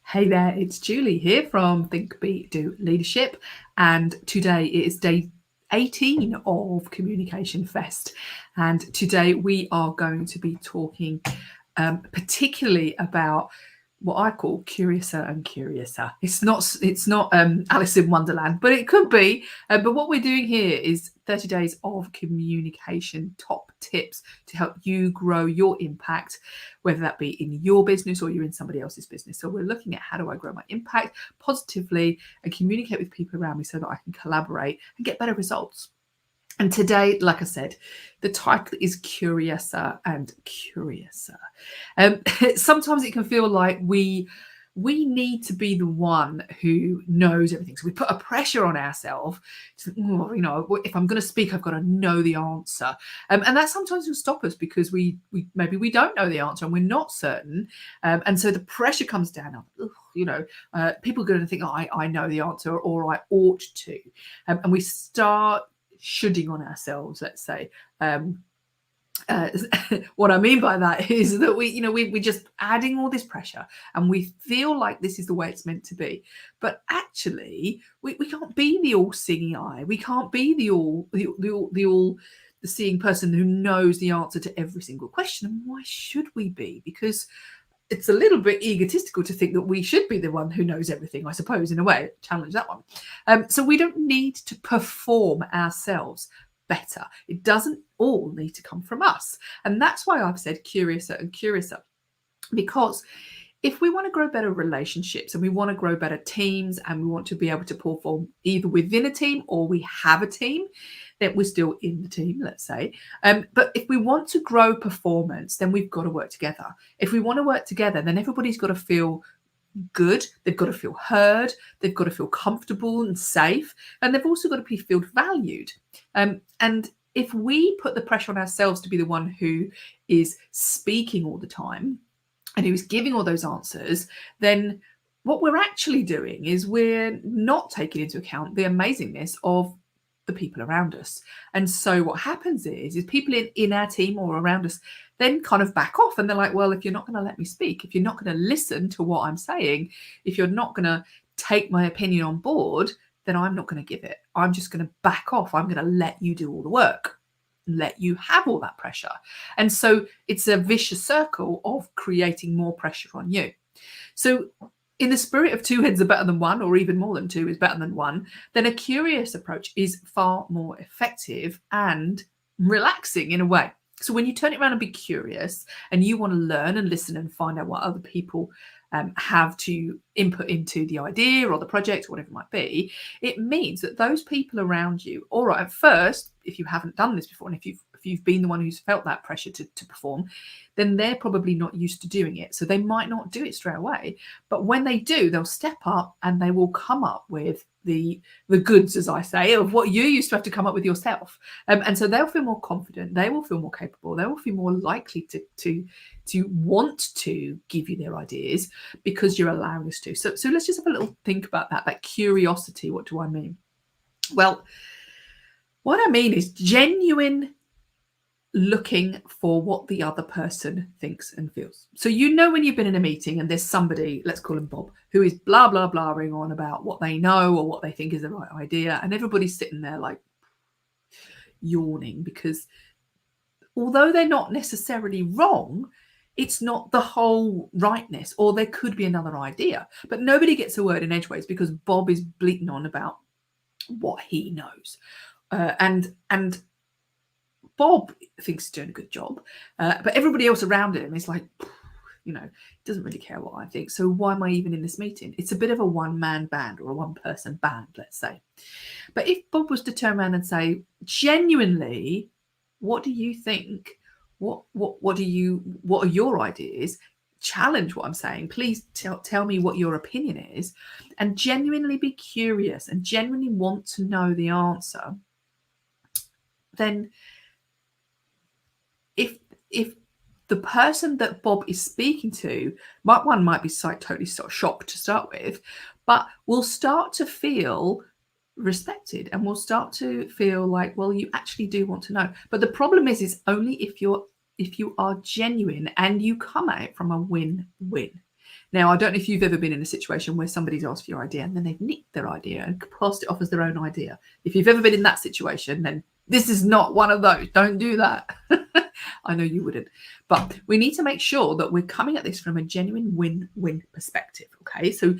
Hey there, it's Julie here from Think, Be, Do Leadership, and today it is day 18 of Communication Fest, and today we are going to be talking particularly about what I call curiouser and curiouser. It's not Alice in Wonderland, but it could be. But what we're doing here is 30 days of communication top tips to help you grow your impact, whether that be in your business or you're in somebody else's business. So we're looking at how do I grow my impact positively and communicate with people around me so that I can collaborate and get better results. And today, like I said, the title is Curiouser and Curiouser. Sometimes it can feel like we need to be the one who knows everything. So we put a pressure on ourselves to, if I'm going to speak, I've got to know the answer. And that sometimes will stop us because we maybe we don't know the answer and we're not certain. And so the pressure comes down. People are going to think, oh, I know the answer or I ought to. And we start shoulding on ourselves, let's say. What I mean by that is that we're just adding all this pressure and we feel like this is the way it's meant to be. But actually, we can't be the all-seeing eye. We can't be the all-seeing person who knows the answer to every single question. And why should we be? Because it's a little bit egotistical to think that we should be the one who knows everything, I suppose, in a way. Challenge that one. So we don't need to perform ourselves better. It doesn't all need to come from us. And that's why I've said curiouser and curiouser. Because if we want to grow better relationships and we want to grow better teams and we want to be able to perform either within a team or we have a team, then we're still in the team, let's say. But if we want to grow performance, then we've got to work together. If we want to work together, then everybody's got to feel good. They've got to feel heard. They've got to feel comfortable and safe. And they've also got to feel valued. And if we put the pressure on ourselves to be the one who is speaking all the time and who's giving all those answers, then what we're actually doing is we're not taking into account the amazingness of the people around us. And so what happens is people in our team or around us then kind of back off and they're like, well, if you're not going to let me speak, if you're not going to listen to what I'm saying, if you're not going to take my opinion on board, then I'm not going to give it. I'm just going to back off. I'm going to let you do all the work, let you have all that pressure. And so it's a vicious circle of creating more pressure on you. So in the spirit of two heads are better than one, or even more than two is better than one, then a curious approach is far more effective and relaxing in a way. So when you turn it around and be curious and you want to learn and listen and find out what other people have to input into the idea or the project or whatever it might be, it means that those people around you, all right, at first, if you haven't done this before, and if you've been the one who's felt that pressure to perform, then they're probably not used to doing it. So they might not do it straight away. But when they do, they'll step up and they will come up with the goods, as I say, of what you used to have to come up with yourself. And so they'll feel more confident. They will feel more capable. They will feel more likely to want to give you their ideas because you're allowing us to. So let's just have a little think about that curiosity. What do I mean? Well, what I mean is genuine looking for what the other person thinks and feels. So when you've been in a meeting and there's somebody, let's call him Bob, who is blah, blah, blaring on about what they know or what they think is the right idea. And everybody's sitting there like yawning because although they're not necessarily wrong, it's not the whole rightness, or there could be another idea. But nobody gets a word in edgeways because Bob is bleating on about what he knows. And Bob thinks he's doing a good job, but everybody else around him is like, doesn't really care what I think. So why am I even in this meeting? It's a bit of a one-man band or a one-person band, let's say. But if Bob was to turn around and say, genuinely, what do you think? What are your ideas? Challenge what I'm saying. Please tell me what your opinion is, and genuinely be curious and genuinely want to know the answer. Then if the person that Bob is speaking to might be totally sort of shocked to start with, but will start to feel respected and will start to feel like, well, you actually do want to know. But the problem is only if you are genuine and you come at it from a win-win. Now, I don't know if you've ever been in a situation where somebody's asked for your idea and then they've nicked their idea and passed it off as their own idea. If you've ever been in that situation, then this is not one of those. Don't do that. I know you wouldn't. But we need to make sure that we're coming at this from a genuine win-win perspective. Okay, so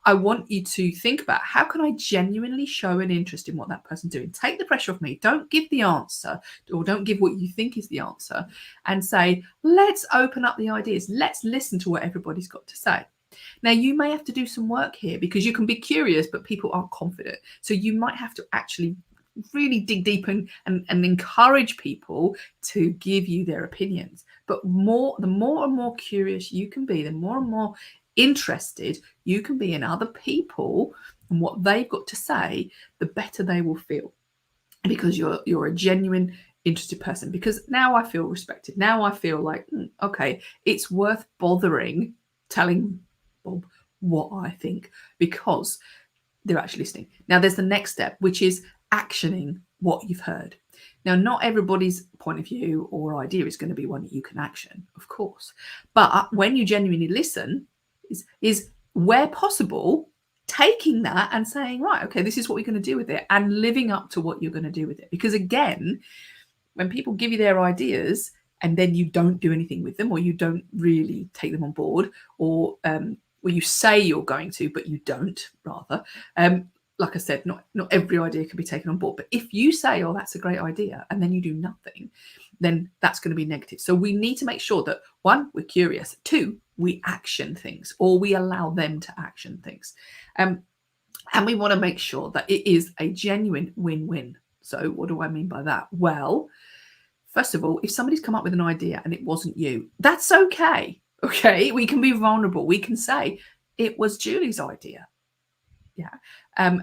I want you to think about, how can I genuinely show an interest in what that person's doing? Take the pressure off me. Don't give the answer, or don't give what you think is the answer, and say, let's open up the ideas. Let's listen to what everybody's got to say. Now, you may have to do some work here, because you can be curious, but people aren't confident. So you might have to actually really dig deep and encourage people to give you their opinions. But the more and more curious you can be, the more and more interested you can be in other people and what they've got to say, the better they will feel, because you're a genuine interested person. Because now I feel respected. Now I feel like, okay, it's worth bothering telling Bob what I think, because they're actually listening. Now there's the next step, which is actioning what you've heard. Now, not everybody's point of view or idea is going to be one that you can action, of course. But when you genuinely listen, is where possible, taking that and saying, right, okay, this is what we're going to do with it, and living up to what you're going to do with it. Because again, when people give you their ideas and then you don't do anything with them, or you don't really take them on board, or you say you're going to, but you don't, rather, like I said, not every idea can be taken on board. But if you say, oh, that's a great idea, and then you do nothing, then that's going to be negative. So we need to make sure that, one, we're curious. Two, we action things, or we allow them to action things. And we want to make sure that it is a genuine win-win. So what do I mean by that? Well, first of all, if somebody's come up with an idea and it wasn't you, that's okay. Okay, we can be vulnerable. We can say, it was Julie's idea. Yeah.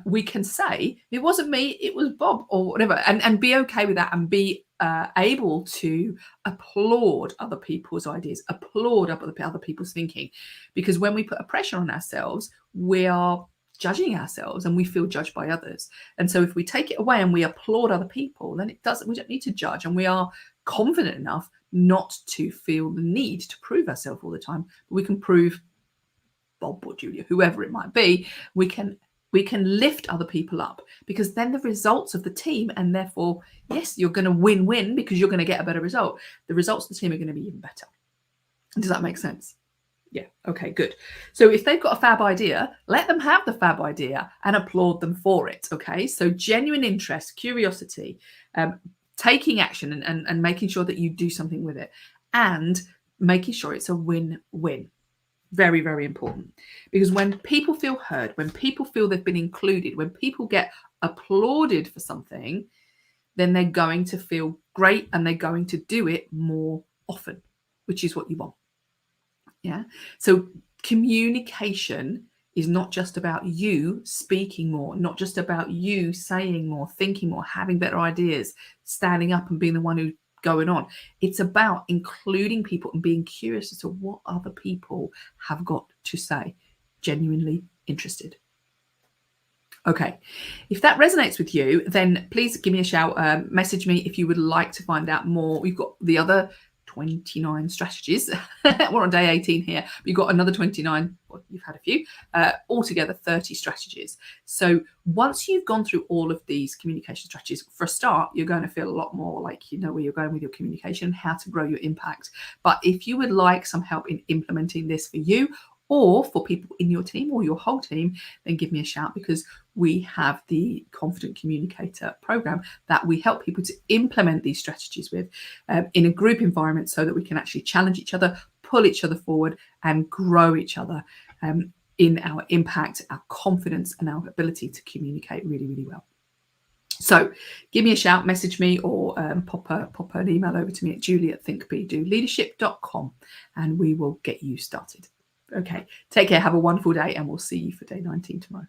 We can say, it wasn't me, it was Bob, or whatever, and be okay with that, and be able to applaud other people's ideas, applaud other people's thinking. Because when we put a pressure on ourselves, we are judging ourselves, and we feel judged by others. And so if we take it away and we applaud other people, then we don't need to judge, and we are confident enough not to feel the need to prove ourselves all the time. But we can prove Bob or Julia, whoever it might be, we can lift other people up, because then the results of the team, and therefore, yes, you're going to win-win, because you're going to get a better result. The results of the team are going to be even better. Does that make sense? Yeah. Okay, good. So if they've got a fab idea, let them have the fab idea and applaud them for it. Okay. So genuine interest, curiosity, taking action, and making sure that you do something with it, and making sure it's a win-win. Very, very important. Because when people feel heard, when people feel they've been included, when people get applauded for something, then they're going to feel great, and they're going to do it more often, which is what you want. Yeah. So communication is not just about you speaking more, not just about you saying more, thinking more, having better ideas, standing up and being the one who going on. It's about including people and being curious as to what other people have got to say, genuinely interested. Okay, if that resonates with you, then please give me a shout, message me if you would like to find out more. We've got the other 29 strategies. We're on day 18 here, but you've got another 29, well, you've had a few, altogether 30 strategies. So once you've gone through all of these communication strategies, for a start, you're going to feel a lot more like you know where you're going with your communication, how to grow your impact. But if you would like some help in implementing this for you, or for people in your team or your whole team, then give me a shout, because we have the Confident Communicator program that we help people to implement these strategies with in a group environment, so that we can actually challenge each other, pull each other forward, and grow each other in our impact, our confidence, and our ability to communicate really, really well. So give me a shout, message me, or pop an email over to me at julie@thinkbedoleadership.com, and we will get you started. Okay, take care, have a wonderful day, and we'll see you for day 19 tomorrow.